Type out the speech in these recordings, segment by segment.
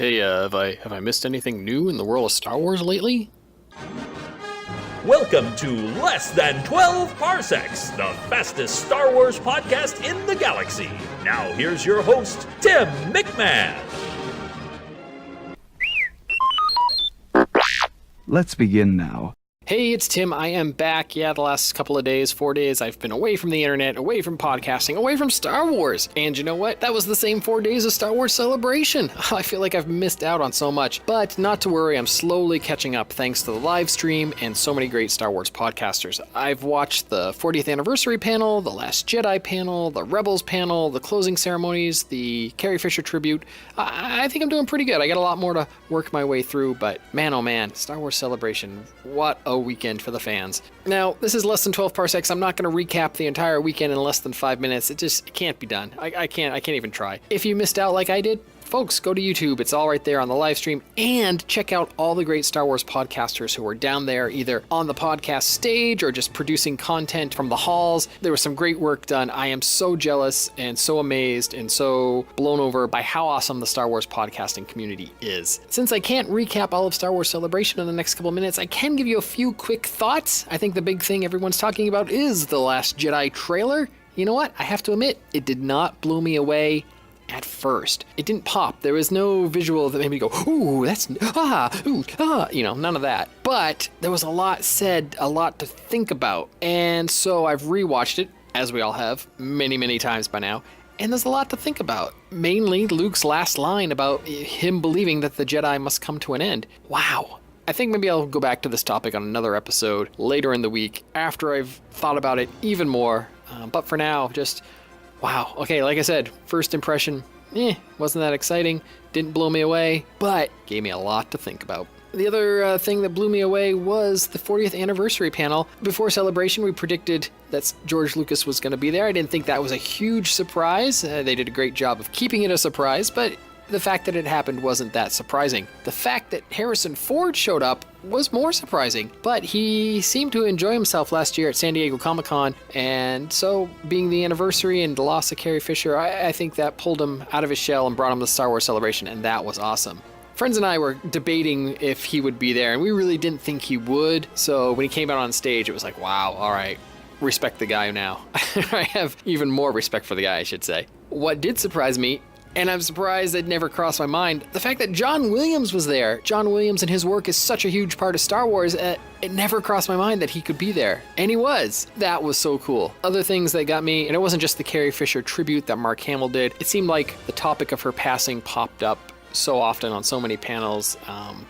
Hey, have I missed anything new in the world of Star Wars lately? Welcome to Less Than 12 Parsecs, the fastest Star Wars podcast in the galaxy. Now here's your host, Tim McMahon. Let's begin now. Hey, it's Tim. I am back. Yeah, the last couple of days, 4 days, I've been away from the internet, away from podcasting, away from Star Wars. And you know what? That was the same 4 days of Star Wars Celebration. I feel like I've missed out on so much. But not to worry, I'm slowly catching up thanks to the live stream and so many great Star Wars podcasters. I've watched the 40th anniversary panel, the Last Jedi panel, the Rebels panel, the closing ceremonies, the Carrie Fisher tribute. I think I'm doing pretty good. I got a lot more to work my way through, but man, oh man, Star Wars Celebration, what a weekend for the fans. Now, this is Less Than 12 Parsecs. I'm not going to recap the entire weekend in less than 5 minutes. It can't be done. I can't even try. If you missed out like I did, folks, go to YouTube. It's all right there on the live stream. And check out all the great Star Wars podcasters who are down there, either on the podcast stage or just producing content from the halls. There was some great work done. I am so jealous and so amazed and so blown over by how awesome the Star Wars podcasting community is. Since I can't recap all of Star Wars Celebration in the next couple minutes, I can give you a few quick thoughts. I think the big thing everyone's talking about is the Last Jedi trailer. You know what? I have to admit, it did not blow me away at first. It didn't pop. There was no visual that made me go, ooh, that's, none of that. But there was a lot said, a lot to think about. And so I've rewatched it, as we all have, many, many times by now. And there's a lot to think about. Mainly Luke's last line about him believing that the Jedi must come to an end. Wow. I think maybe I'll go back to this topic on another episode later in the week after I've thought about it even more. But for now, just wow. Okay, like I said, first impression, wasn't that exciting. Didn't blow me away, but gave me a lot to think about. The other thing that blew me away was the 40th anniversary panel. Before Celebration, we predicted that George Lucas was going to be there. I didn't think that was a huge surprise. They did a great job of keeping it a surprise, but the fact that it happened wasn't that surprising. The fact that Harrison Ford showed up was more surprising, but he seemed to enjoy himself last year at San Diego Comic-Con, and so being the anniversary and the loss of Carrie Fisher, I think that pulled him out of his shell and brought him to Star Wars Celebration, and that was awesome. Friends and I were debating if he would be there, and we really didn't think he would, so when he came out on stage, it was like, wow, all right, respect the guy now. I have even more respect for the guy, I should say. What did surprise me, and I'm surprised it never crossed my mind, the fact that John Williams was there. John Williams and his work is such a huge part of Star Wars, it never crossed my mind that he could be there. And he was. That was so cool. Other things that got me, and it wasn't just the Carrie Fisher tribute that Mark Hamill did, it seemed like the topic of her passing popped up so often on so many panels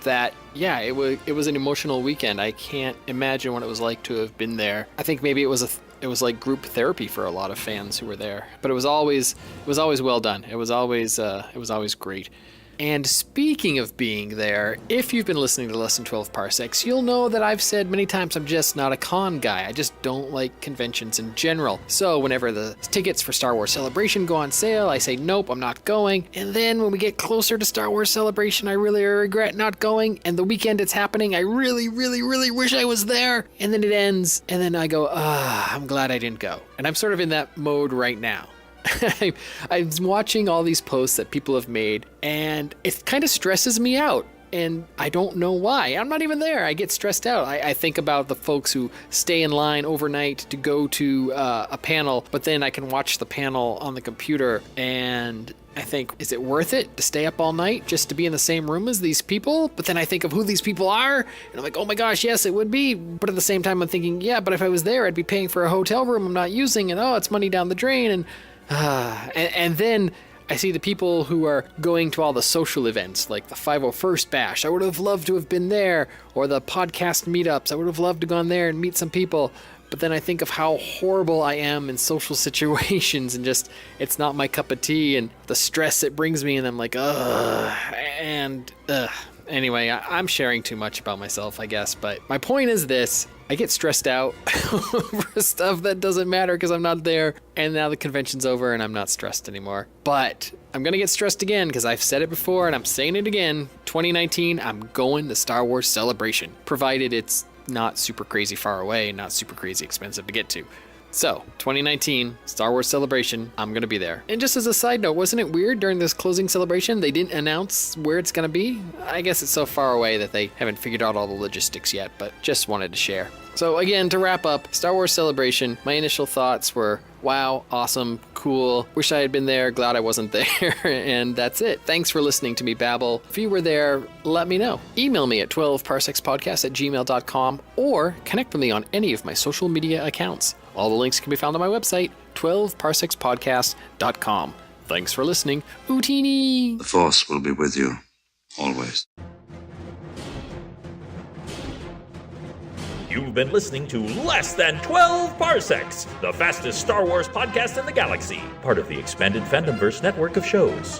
that, yeah, it was an emotional weekend. I can't imagine what it was like to have been there. I think maybe it was like group therapy for a lot of fans who were there, but it was always well done. It was always great. And speaking of being there, if you've been listening to Less Than 12 Parsecs, you'll know that I've said many times I'm just not a con guy. I just don't like conventions in general. So whenever the tickets for Star Wars Celebration go on sale, I say, nope, I'm not going. And then when we get closer to Star Wars Celebration, I really regret not going. And the weekend it's happening, I really, really, really wish I was there. And then it ends, and then I go, I'm glad I didn't go. And I'm sort of in that mode right now. I'm watching all these posts that people have made, and it kind of stresses me out. And I don't know why. I'm not even there. I get stressed out. I think about the folks who stay in line overnight to go to a panel, but then I can watch the panel on the computer, and I think, is it worth it to stay up all night just to be in the same room as these people? But then I think of who these people are, and I'm like, oh my gosh, yes, it would be. But at the same time, I'm thinking, yeah, but if I was there, I'd be paying for a hotel room I'm not using, and it's money down the drain, and then I see the people who are going to all the social events, like the 501st Bash. I would have loved to have been there, or the podcast meetups. I would have loved to have gone there and meet some people. But then I think of how horrible I am in social situations, and just, it's not my cup of tea, and the stress it brings me, and I'm like, Anyway, I'm sharing too much about myself, I guess, but my point is this. I get stressed out over stuff that doesn't matter because I'm not there, and now the convention's over and I'm not stressed anymore. But I'm going to get stressed again because I've said it before and I'm saying it again. 2019, I'm going to Star Wars Celebration, provided it's not super crazy far away and not super crazy expensive to get to. So, 2019, Star Wars Celebration, I'm going to be there. And just as a side note, wasn't it weird during this closing celebration they didn't announce where it's going to be? I guess it's so far away that they haven't figured out all the logistics yet, but just wanted to share. So again, to wrap up, Star Wars Celebration, my initial thoughts were, wow, awesome, cool, wish I had been there, glad I wasn't there, and that's it. Thanks for listening to me babble. If you were there, let me know. Email me at 12parsecs.podcast@gmail.com or connect with me on any of my social media accounts. All the links can be found on my website, 12parsecs.podcast.com. Thanks for listening. Utini! The Force will be with you, always. You've been listening to Less Than 12 Parsecs, the fastest Star Wars podcast in the galaxy, part of the expanded Fandomverse network of shows.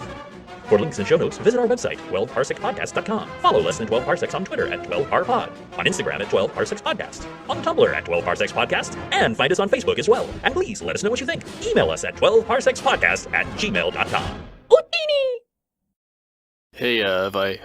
For links and show notes, visit our website, 12parsecsPodcast.com. Follow Less Than 12 Parsecs on Twitter at 12parpod, on Instagram at 12parsecsPodcast, on Tumblr at 12parsecsPodcast, and find us on Facebook as well. And please let us know what you think. Email us at 12parsecsPodcast@gmail.com. Utini! Hey, have I